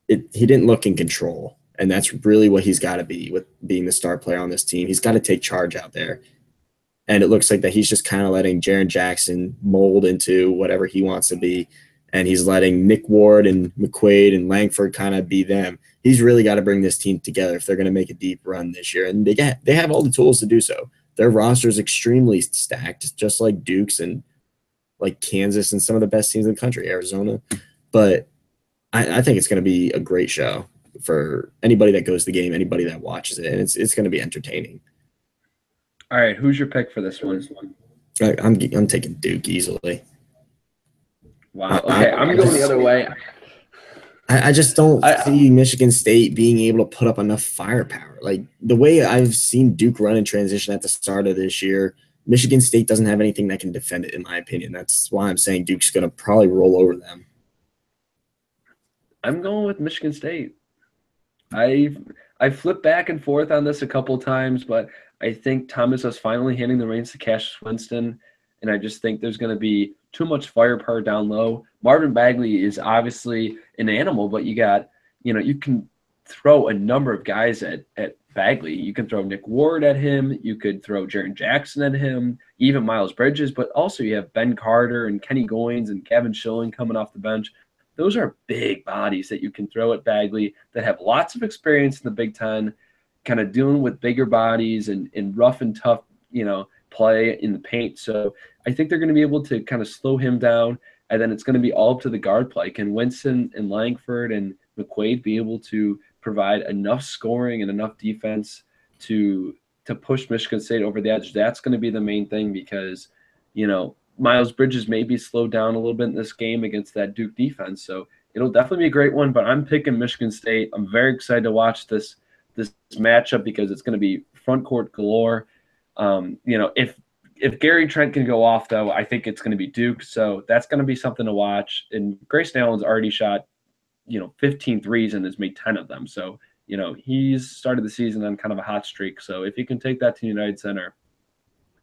he didn't look in control. And that's really what he's got to be with being the star player on this team. He's got to take charge out there. And it looks like that he's just kind of letting Jaren Jackson mold into whatever he wants to be. And he's letting Nick Ward and McQuaid and Langford kind of be them. He's really got to bring this team together if they're going to make a deep run this year. And they have all the tools to do so. Their roster is extremely stacked, just like Duke's and like Kansas and some of the best teams in the country, Arizona. But I think it's going to be a great show for anybody that goes to the game, anybody that watches it. And it's going to be entertaining. All right, who's your pick for this one? I'm taking Duke easily. Wow. Okay, I'm going the other way. I just don't see Michigan State being able to put up enough firepower. Like the way I've seen Duke run in transition at the start of this year, Michigan State doesn't have anything that can defend it, in my opinion. That's why I'm saying Duke's going to probably roll over them. I'm going with Michigan State. I flipped back and forth on this a couple times, but I think Thomas is finally handing the reins to Cassius Winston, and I just think there's going to be too much firepower down low. Marvin Bagley is obviously an animal, but you can throw a number of guys at Bagley. You can throw Nick Ward at him. You could throw Jaren Jackson at him, even Miles Bridges, but also you have Ben Carter and Kenny Goins and Kevin Schilling coming off the bench. Those are big bodies that you can throw at Bagley that have lots of experience in the Big Ten, kind of dealing with bigger bodies and rough and tough, play in the paint. So I think they're going to be able to kind of slow him down, and then it's going to be all up to the guard play. Can Winston and Langford and McQuaid be able to provide enough scoring and enough defense to push Michigan State over the edge? That's going to be the main thing because, Miles Bridges may be slowed down a little bit in this game against that Duke defense. So it'll definitely be a great one, but I'm picking Michigan State. I'm very excited to watch this matchup because it's going to be front court galore. If Gary Trent can go off, though, I think it's going to be Duke. So that's going to be something to watch. And Grayson Allen's already shot, 15 threes and has made 10 of them. So, he's started the season on kind of a hot streak. So if he can take that to United Center,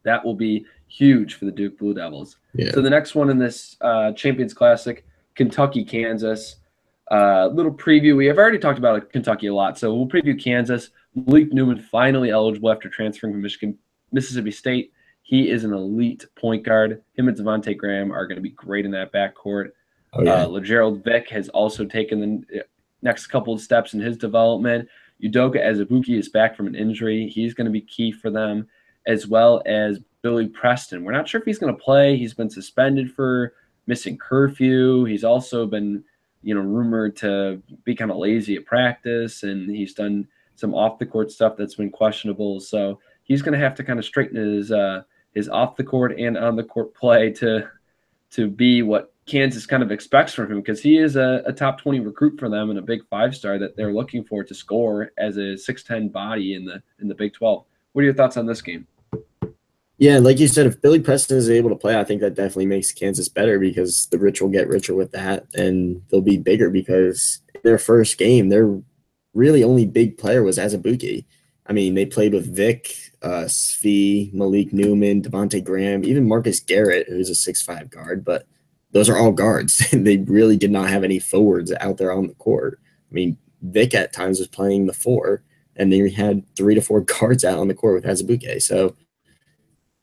that will be huge for the Duke Blue Devils. Yeah. So the next one in this Champions Classic, Kentucky, Kansas. Little preview. We have already talked about Kentucky a lot, so we'll preview Kansas. Malik Newman finally eligible after transferring from Mississippi State. He is an elite point guard. Him and Devontae Graham are going to be great in that backcourt. Oh, yeah. LaGerald Vick has also taken the next couple of steps in his development. Udoka Azubuike is back from an injury. He's going to be key for them, as well as Billy Preston. We're not sure if he's going to play. He's been suspended for missing curfew. He's also been, rumored to be kind of lazy at practice, and he's done some off-the-court stuff that's been questionable. So he's going to have to kind of straighten his off-the-court and on-the-court play to be what Kansas kind of expects from him, because he is a top 20 recruit for them and a big five-star that they're looking for to score as a 6'10" body in the Big 12. What are your thoughts on this game? Yeah, like you said, if Billy Preston is able to play, I think that definitely makes Kansas better because the rich will get richer with that, and they'll be bigger because their first game, their really only big player was Azubuike. I mean, they played with Vic, Svi, Malik Newman, Devontae Graham, even Marcus Garrett, who's a 6'5" guard, but those are all guards. They really did not have any forwards out there on the court. I mean, Vic at times was playing the 4, and they had 3 to 4 guards out on the court with Azubuike. So,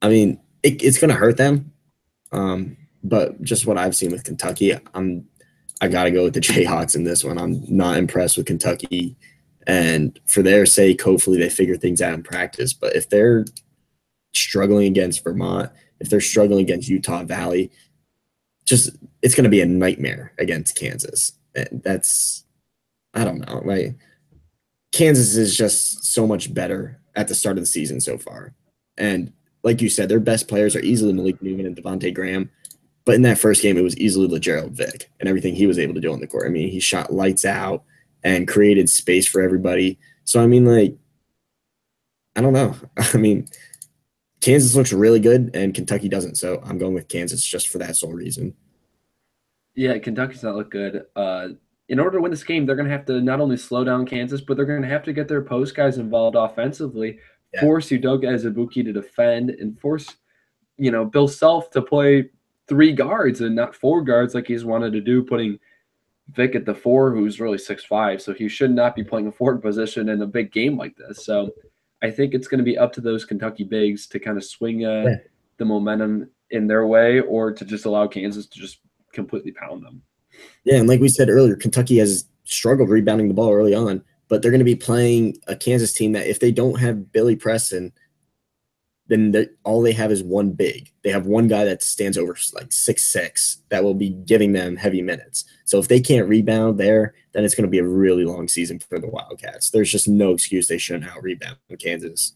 I mean, it's going to hurt them. But just what I've seen with Kentucky, I got to go with the Jayhawks in this one. I'm not impressed with Kentucky. And for their sake, hopefully they figure things out in practice. But if they're struggling against Vermont, if they're struggling against Utah Valley, just it's going to be a nightmare against Kansas. And that's, I don't know. Like, Kansas is just so much better at the start of the season so far. And like you said, their best players are easily Malik Newman and Devontae Graham. But in that first game, it was easily LeGerald Vick and everything he was able to do on the court. I mean, he shot lights out and created space for everybody. So, I mean, like, I don't know. I mean, Kansas looks really good and Kentucky doesn't. So I'm going with Kansas just for that sole reason. Yeah, Kentucky's not look good. In order to win this game, they're going to have to not only slow down Kansas, but they're going to have to get their post guys involved offensively, Yeah. force Udoka Azubuike to defend, and force, Bill Self to play 3 guards and not 4 guards like he's wanted to do, putting Vic at the 4, who's really 6'5", so he should not be playing a forward position in a big game like this. So I think it's going to be up to those Kentucky bigs to kind of swing the momentum in their way, or to just allow Kansas to just completely pound them. Yeah, and like we said earlier, Kentucky has struggled rebounding the ball early on, but they're going to be playing a Kansas team that if they don't have Billy Preston, then all they have is one big. They have one guy that stands over like 6'6" that will be giving them heavy minutes. So if they can't rebound there, then it's going to be a really long season for the Wildcats. There's just no excuse they shouldn't out-rebound Kansas.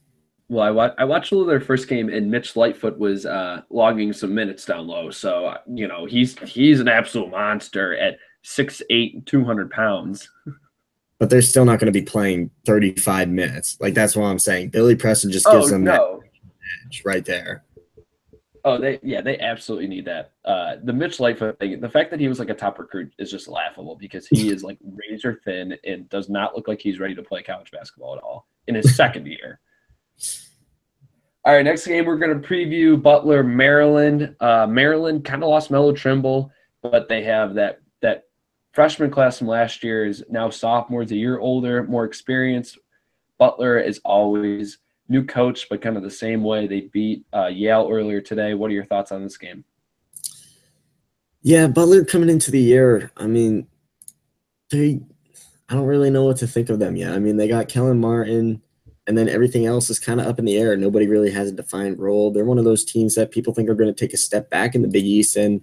Well, I watched a little of their first game, and Mitch Lightfoot was logging some minutes down low. So, he's an absolute monster at 6'8", 200 pounds. But they're still not going to be playing 35 minutes. Like, that's what I'm saying. Billy Preston just gives them that edge right there. Oh, they absolutely need that. The Mitch Lightfoot thing, the fact that he was like a top recruit is just laughable, because he is like razor thin and does not look like he's ready to play college basketball at all in his second year. All right, next game we're going to preview Butler, Maryland. Maryland kind of lost Melo Trimble, but they have that freshman class from last year is now sophomores, a year older, more experienced. Butler is always new coach, but kind of the same way. They beat Yale earlier today. What are your thoughts on this game? Yeah, Butler coming into the year, I mean, I don't really know what to think of them yet. I mean, they got Kellen Martin, and then everything else is kind of up in the air. Nobody really has a defined role. They're one of those teams that people think are going to take a step back in the Big East, and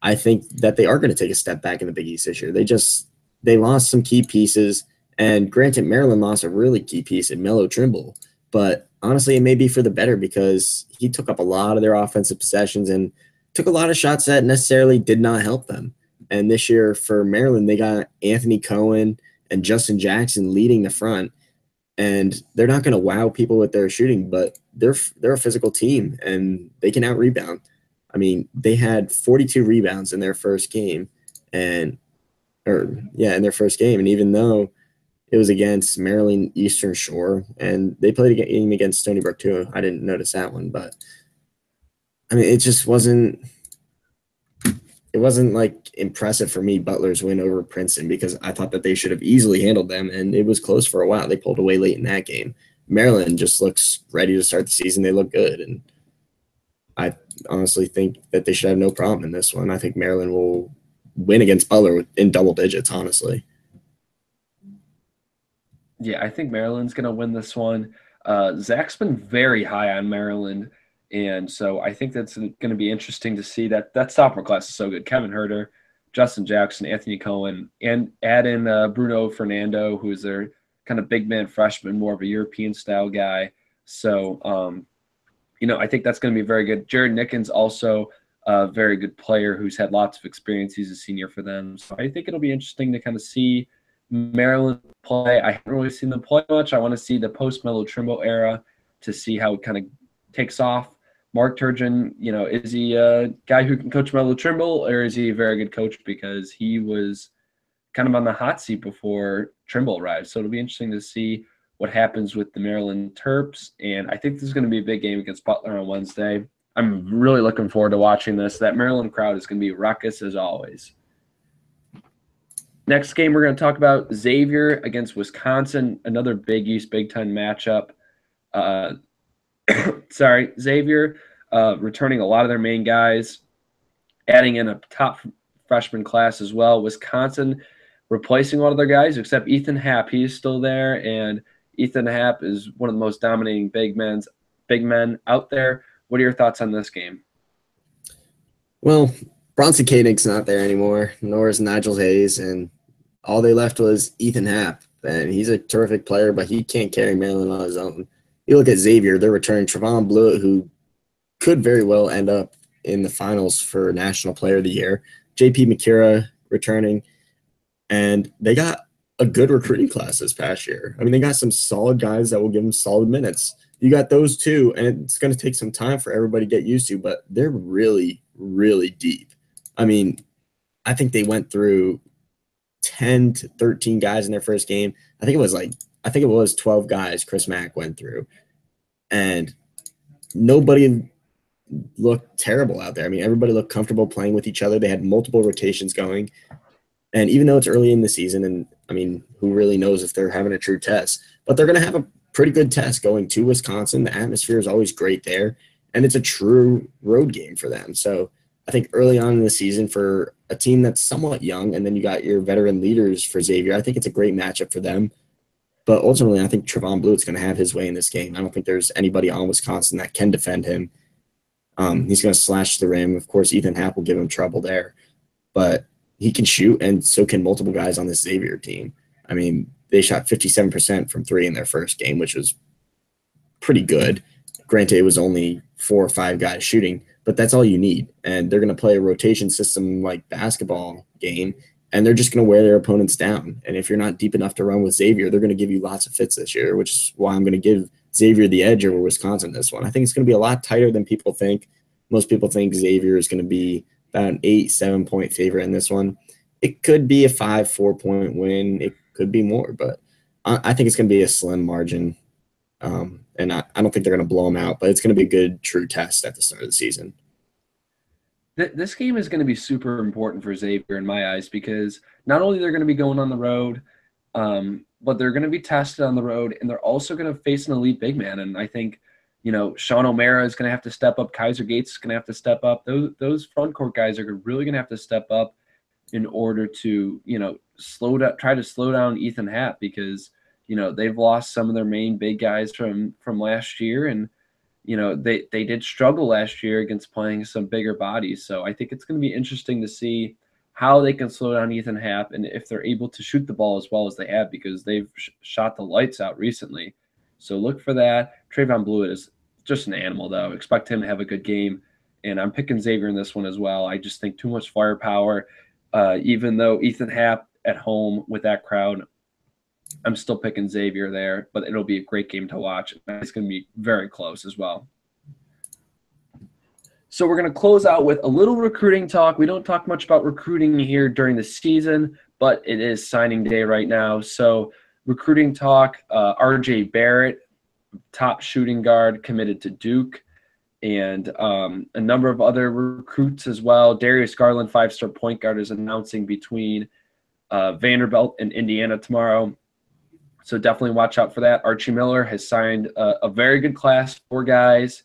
I think that they are going to take a step back in the Big East this year. They lost some key pieces, and granted, Maryland lost a really key piece in Melo Trimble, but honestly, it may be for the better, because he took up a lot of their offensive possessions and took a lot of shots that necessarily did not help them. And this year for Maryland, they got Anthony Cohen and Justin Jackson leading the front. And they're not going to wow people with their shooting, but they're a physical team and they can out rebound. I mean, they had 42 rebounds in their first game, in their first game. And even though it was against Maryland Eastern Shore, and they played a game against Stony Brook too, I didn't notice that one, but I mean, it just wasn't. It wasn't like impressive for me, Butler's win over Princeton, because I thought that they should have easily handled them, and it was close for a while. They pulled away late in that game. Maryland just looks ready to start the season. They look good, and I honestly think that they should have no problem in this one. I think Maryland will win against Butler in double digits, honestly. Yeah, I think Maryland's going to win this one. Zach's been very high on Maryland. And so I think that's going to be interesting to see. That sophomore class is so good. Kevin Herter, Justin Jackson, Anthony Cohen, and add in Bruno Fernando, who is their kind of big man freshman, more of a European-style guy. So, I think that's going to be very good. Jared Nickens, also a very good player who's had lots of experience. He's a senior for them. So I think it'll be interesting to kind of see Maryland play. I haven't really seen them play much. I want to see the post-Melo Trimble era to see how it kind of takes off. Mark Turgeon, is he a guy who can coach Melo Trimble, or is he a very good coach, because he was kind of on the hot seat before Trimble arrived? So it'll be interesting to see what happens with the Maryland Terps, and I think this is going to be a big game against Butler on Wednesday. I'm really looking forward to watching this. That Maryland crowd is going to be ruckus as always. Next game, we're going to talk about Xavier against Wisconsin, another Big East, Big Ten matchup. Xavier returning a lot of their main guys. adding in a top freshman class as well. Wisconsin replacing all of their guys except Ethan Happ. He's still there, and Ethan Happ is one of the most dominating big men out there. What are your thoughts on this game? Well, Bronson Koenig's not there anymore, nor is Nigel Hayes, and all they left was Ethan Happ. And he's a terrific player, but he can't carry Maryland on his own. You look at Xavier, they're returning Trevon Blewett, who could very well end up in the finals for National Player of the Year. JP McCura returning, and they got a good recruiting class this past year. I mean, they got some solid guys that will give them solid minutes. You got those two, and it's going to take some time for everybody to get used to, but they're really, really deep. I mean, I think they went through 10 to 13 guys in their first game. I think it was 12 guys Chris Mack went through, and nobody looked terrible out there. I mean, everybody looked comfortable playing with each other. They had multiple rotations going. And even though it's early in the season, and I mean, who really knows if they're having a true test, but they're going to have a pretty good test going to Wisconsin. The atmosphere is always great there, and it's a true road game for them. So I think early on in the season for a team that's somewhat young, and then you got your veteran leaders for Xavier, I think it's a great matchup for them. But ultimately, I think Trevon Bluett's going to have his way in this game. I don't think there's anybody on Wisconsin that can defend him. He's going to slash the rim. Of course, Ethan Happ will give him trouble there. But he can shoot, and so can multiple guys on this Xavier team. I mean, they shot 57% from three in their first game, which was pretty good. Granted, it was only 4 or 5 guys shooting, but that's all you need. And they're going to play a rotation system like basketball game, and they're just going to wear their opponents down. And if you're not deep enough to run with Xavier, they're going to give you lots of fits this year, which is why I'm going to give Xavier the edge over Wisconsin this one. I think it's going to be a lot tighter than people think. Most people think Xavier is going to be about an 8-7 point favorite in this one. It could be a 5-4 point win. It could be more, but I think it's going to be a slim margin. And I don't think they're going to blow them out, but it's going to be a good true test at the start of the season. This game is going to be super important for Xavier in my eyes because not only they're going to be going on the road, but they're going to be tested on the road, and they're also going to face an elite big man. And I think, Sean O'Mara is going to have to step up. Kaiser Gates is going to have to step up. Those front court guys are really going to have to step up in order to, try to slow down Ethan Happ because, they've lost some of their main big guys from last year. And, they did struggle last year against playing some bigger bodies. So I think it's going to be interesting to see how they can slow down Ethan Happ and if they're able to shoot the ball as well as they have because they've shot the lights out recently. So look for that. Trevon Blewett is just an animal, though. Expect him to have a good game. And I'm picking Xavier in this one as well. I just think too much firepower. Even though Ethan Happ at home with that crowd, I'm still picking Xavier there. But it'll be a great game to watch. It's going to be very close as well. So we're going to close out with a little recruiting talk. We don't talk much about recruiting here during the season, but it is signing day right now. So recruiting talk, RJ Barrett, top shooting guard, committed to Duke, and a number of other recruits as well. Darius Garland, 5-star point guard, is announcing between Vanderbilt and Indiana tomorrow. So definitely watch out for that. Archie Miller has signed a very good class, 4 guys,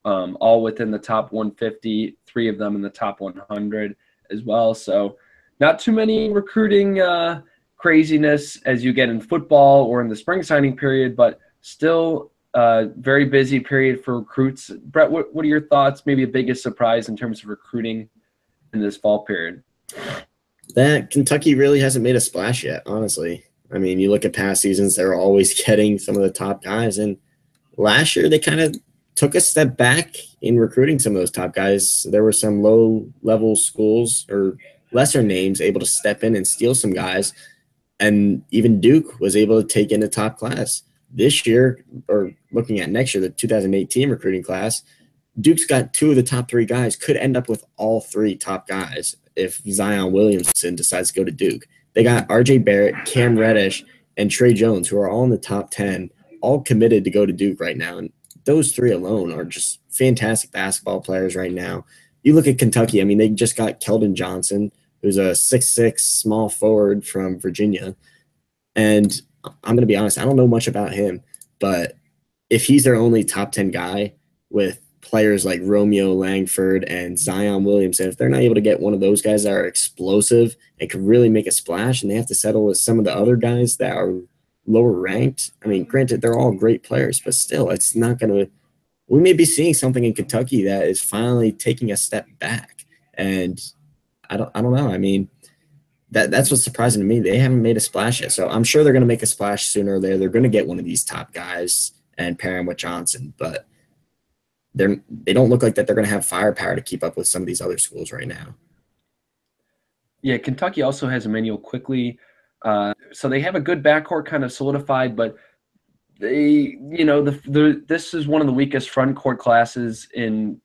all within the top 150, 3 of them in the top 100 as well. So not too many recruiting craziness as you get in football or in the spring signing period, but still very busy period for recruits. Brett, what are your thoughts? Maybe the biggest surprise in terms of recruiting in this fall period? That Kentucky really hasn't made a splash yet, honestly. I mean, you look at past seasons, they're always getting some of the top guys. And last year, they kind of took a step back in recruiting some of those top guys. There were some low-level schools or lesser names able to step in and steal some guys. And even Duke was able to take in the top class. This year, or looking at next year, the 2018 recruiting class, Duke's got 2 of the top 3 guys, could end up with all 3 top guys if Zion Williamson decides to go to Duke. They got RJ Barrett, Cam Reddish, and Trey Jones, who are all in the top 10, all committed to go to Duke right now. And those 3 alone are just fantastic basketball players right now. You look at Kentucky, I mean, they just got Keldon Johnson, who's a 6'6" small forward from Virginia. And I'm going to be honest, I don't know much about him, but if he's their only top 10 guy with players like Romeo Langford and Zion Williamson, if they're not able to get one of those guys that are explosive and could really make a splash, and they have to settle with some of the other guys that are lower ranked. I mean, granted, they're all great players, but still, it's not going to. We may be seeing something in Kentucky that is finally taking a step back, and I don't know. I mean, that's what's surprising to me. They haven't made a splash yet, so I'm sure they're going to make a splash sooner or later. They're going to get one of these top guys and pair him with Johnson, but they don't look like that they're going to have firepower to keep up with some of these other schools right now. Yeah, Kentucky also has Emmanuel Quickly. So they have a good backcourt kind of solidified, but they, this is one of the weakest front court classes in,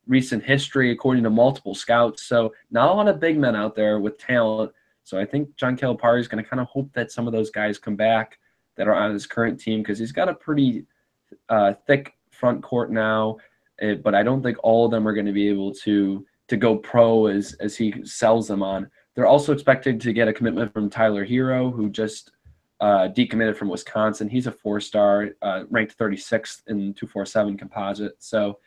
recent history, according to multiple scouts. So not a lot of big men out there with talent. So I think John Calipari is going to kind of hope that some of those guys come back that are on his current team, because he's got a pretty thick front court now. But I don't think all of them are going to be able to go pro as he sells them on. They're also expected to get a commitment from Tyler Hero, who just decommitted from Wisconsin. He's a 4-star, ranked 36th in 247 composite. So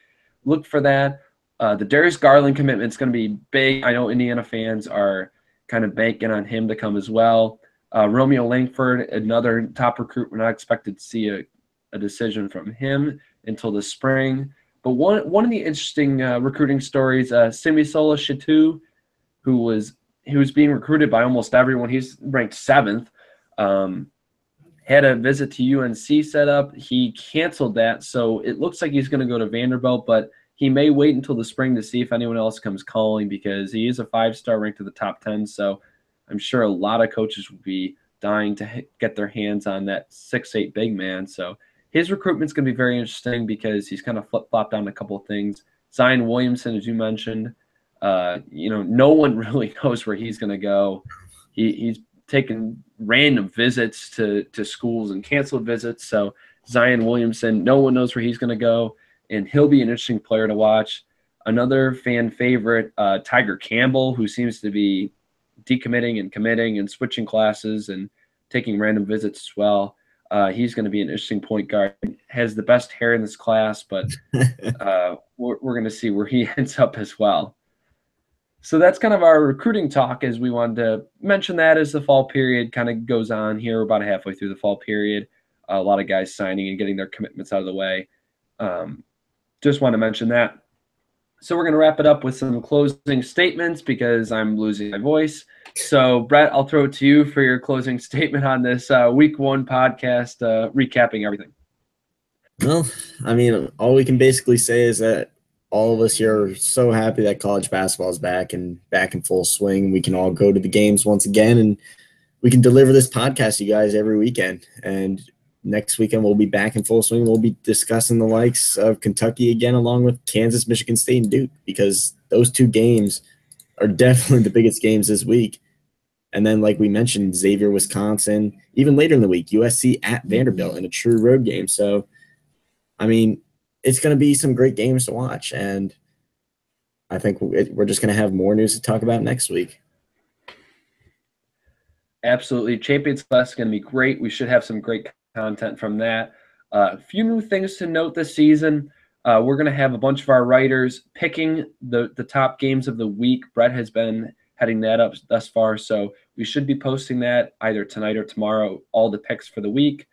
look for that. The Darius Garland commitment is going to be big. I know Indiana fans are kind of banking on him to come as well. Romeo Langford, another top recruit. We're not expected to see a decision from him until the spring. But one of the interesting recruiting stories, Simisola Shatu, who was being recruited by almost everyone. He's ranked 7th. Had a visit to UNC set up. He canceled that, so it looks like he's going to go to Vanderbilt, but he may wait until the spring to see if anyone else comes calling, because he is a 5-star ranked to the top 10. So I'm sure a lot of coaches would be dying to get their hands on that 6'8" big man. So his recruitment's going to be very interesting, because he's kind of flip-flopped on a couple of things. Zion Williamson, as you mentioned, no one really knows where he's going to go. He's taken random visits to schools and canceled visits. So Zion Williamson, no one knows where he's going to go, and he'll be an interesting player to watch. Another fan favorite, Tiger Campbell, who seems to be decommitting and committing and switching classes and taking random visits as well. He's going to be an interesting point guard. Has the best hair in this class, but we're going to see where he ends up as well. So that's kind of our recruiting talk, as we wanted to mention that as the fall period kind of goes on here. We're about halfway through the fall period. A lot of guys signing and getting their commitments out of the way. Just want to mention that. So we're going to wrap it up with some closing statements, because I'm losing my voice. So, Brett, I'll throw it to you for your closing statement on this week 1 podcast, recapping everything. Well, I mean, all we can basically say is that all of us here are so happy that college basketball is back in full swing. We can all go to the games once again, and we can deliver this podcast to you guys every weekend. And next weekend we'll be back in full swing. We'll be discussing the likes of Kentucky again, along with Kansas, Michigan State, and Duke, because those 2 games are definitely the biggest games this week. And then, like we mentioned, Xavier, Wisconsin, even later in the week, USC at Vanderbilt in a true road game. So, I mean, it's going to be some great games to watch, and I think we're just going to have more news to talk about next week. Absolutely. Champions Class is going to be great. We should have some great content from that. A few new things to note this season. We're going to have a bunch of our writers picking the top games of the week. Brett has been heading that up thus far, so we should be posting that either tonight or tomorrow, all the picks for the week.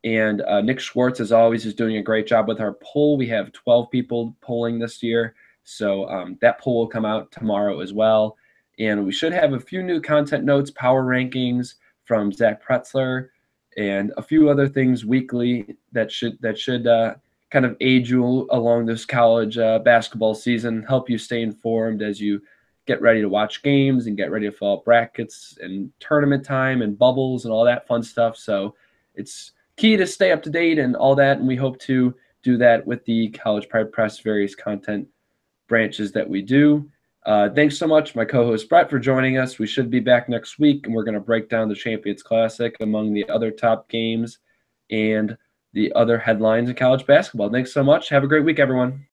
And Nick Schwartz, as always, is doing a great job with our poll. We have 12 people polling this year, so that poll will come out tomorrow as well. And we should have a few new content notes, power rankings from Zach Pretzler, and a few other things weekly that should kind of aid you along this college basketball season, help you stay informed as you get ready to watch games and get ready to fill out brackets and tournament time and bubbles and all that fun stuff. So it's key to stay up to date and all that, and we hope to do that with the College Pride Press various content branches that we do. Thanks so much, my co-host Brett, for joining us. We should be back next week, and we're going to break down the Champions Classic among the other top games and the other headlines in college basketball. Thanks so much. Have a great week, everyone.